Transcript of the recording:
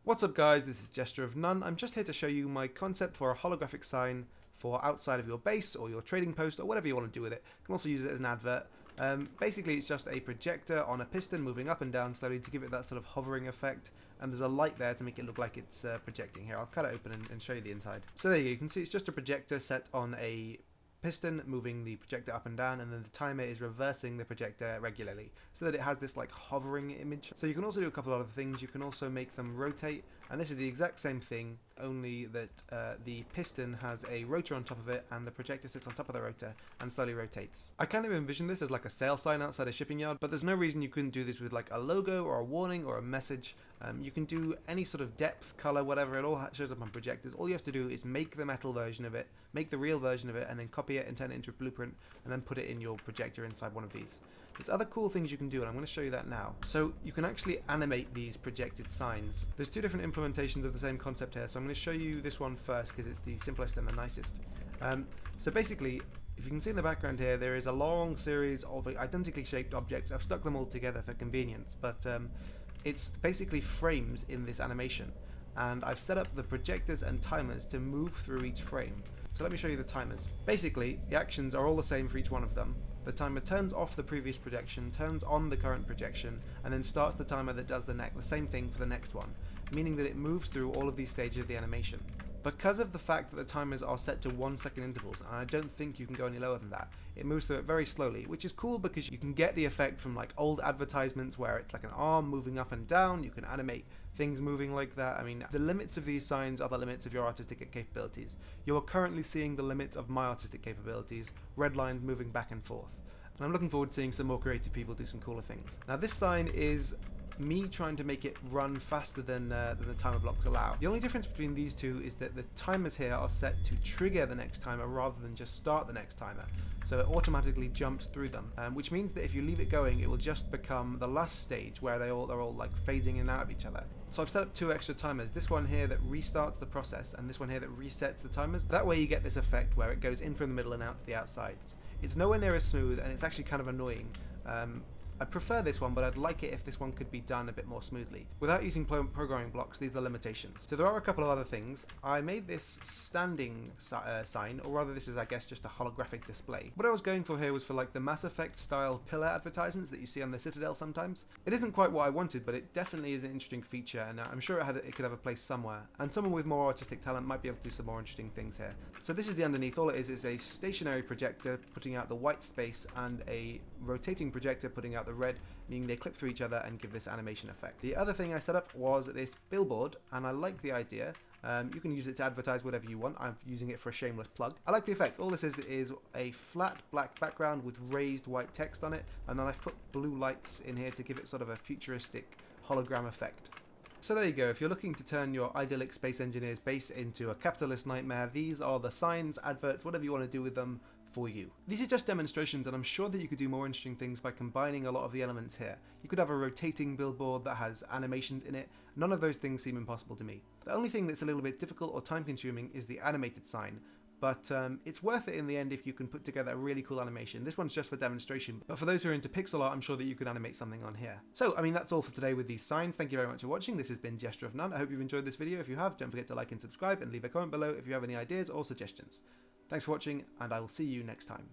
What's up guys, this is Gesture of None. I'm just here to show you my concept for a holographic sign for outside of your base or your trading post or whatever you want to do with it. You can also use it as an advert. Basically it's just a projector on a piston moving up and down slowly to give it that sort of hovering effect, and there's a light there to make it look like it's projecting. Here, I'll cut it open and show you the inside. So there you go, you can see it's just a projector set on a piston moving the projector up and down, and then the timer is reversing the projector regularly so that it has this like hovering image. So you can also do a couple of other things. You can also make them rotate, and this is the exact same thing, only that the piston has a rotor on top of it and the projector sits on top of the rotor and slowly rotates. I kind of envision this as like a sale sign outside a shipping yard, but there's no reason you couldn't do this with like a logo or a warning or a message. You can do any sort of depth, color, whatever. It all shows up on projectors. All you have to do is make the metal version of it, make the real version of it, and then copy it and turn it into a blueprint, and then put it in your projector inside one of these. There's other cool things you can do, and I'm going to show you that now. So you can actually animate these projected signs. There's two different implementations of the same concept here, so I'm going to show you this one first because it's the simplest and the nicest. So basically, if you can see in the background here, there is a long series of identically shaped objects. I've stuck them all together for convenience, but it's basically frames in this animation, and I've set up the projectors and timers to move through each frame. So let me show you the timers. Basically, the actions are all the same for each one of them. The timer turns off the previous projection, turns on the current projection, and then starts the timer that does the same thing for the next one, meaning that it moves through all of these stages of the animation. Because of the fact that the timers are set to 1 second intervals, and I don't think you can go any lower than that, it moves through it very slowly, which is cool because you can get the effect from like old advertisements where it's like an arm moving up and down. You can animate things moving like that. I mean, the limits of these signs are the limits of your artistic capabilities. You are currently seeing the limits of my artistic capabilities, red lines moving back and forth. And I'm looking forward to seeing some more creative people do some cooler things. Now this sign is me trying to make it run faster than the timer blocks allow. The only difference between these two is that the timers here are set to trigger the next timer rather than just start the next timer. So it automatically jumps through them, which means that if you leave it going, it will just become the last stage where they're all like phasing in and out of each other. So I've set up two extra timers, this one here that restarts the process and this one here that resets the timers. That way you get this effect where it goes in from the middle and out to the outsides. It's nowhere near as smooth, and it's actually kind of annoying. I prefer this one, but I'd like it if this one could be done a bit more smoothly. Without using programming blocks, these are limitations. So there are a couple of other things. I made this standing sign, or rather this is I guess just a holographic display. What I was going for here was for like the Mass Effect style pillar advertisements that you see on the Citadel sometimes. It isn't quite what I wanted, but it definitely is an interesting feature, and I'm sure it could have a place somewhere. And someone with more artistic talent might be able to do some more interesting things here. So this is the underneath. All it is a stationary projector putting out the white space and a rotating projector putting out the red, meaning they clip through each other and give this animation effect. The other thing I set up was this billboard, and I like the idea. You can use it to advertise whatever you want. I'm using it for a shameless plug. I like the effect. All this is a flat black background with raised white text on it, and then I've put blue lights in here to give it sort of a futuristic hologram effect. So there you go. If you're looking to turn your idyllic space engineer's base into a capitalist nightmare, these are the signs, adverts, whatever you want to do with them for you. These are just demonstrations, and I'm sure that you could do more interesting things by combining a lot of the elements here. You could have a rotating billboard that has animations in it. None of those things seem impossible to me. The only thing that's a little bit difficult or time consuming is the animated sign. But it's worth it in the end if you can put together a really cool animation. This one's just for demonstration, but for those who are into pixel art, I'm sure that you could animate something on here. So, I mean, that's all for today with these signs. Thank you very much for watching. This has been Gesture of None. I hope you've enjoyed this video. If you have, don't forget to like and subscribe, and leave a comment below if you have any ideas or suggestions. Thanks for watching, and I will see you next time.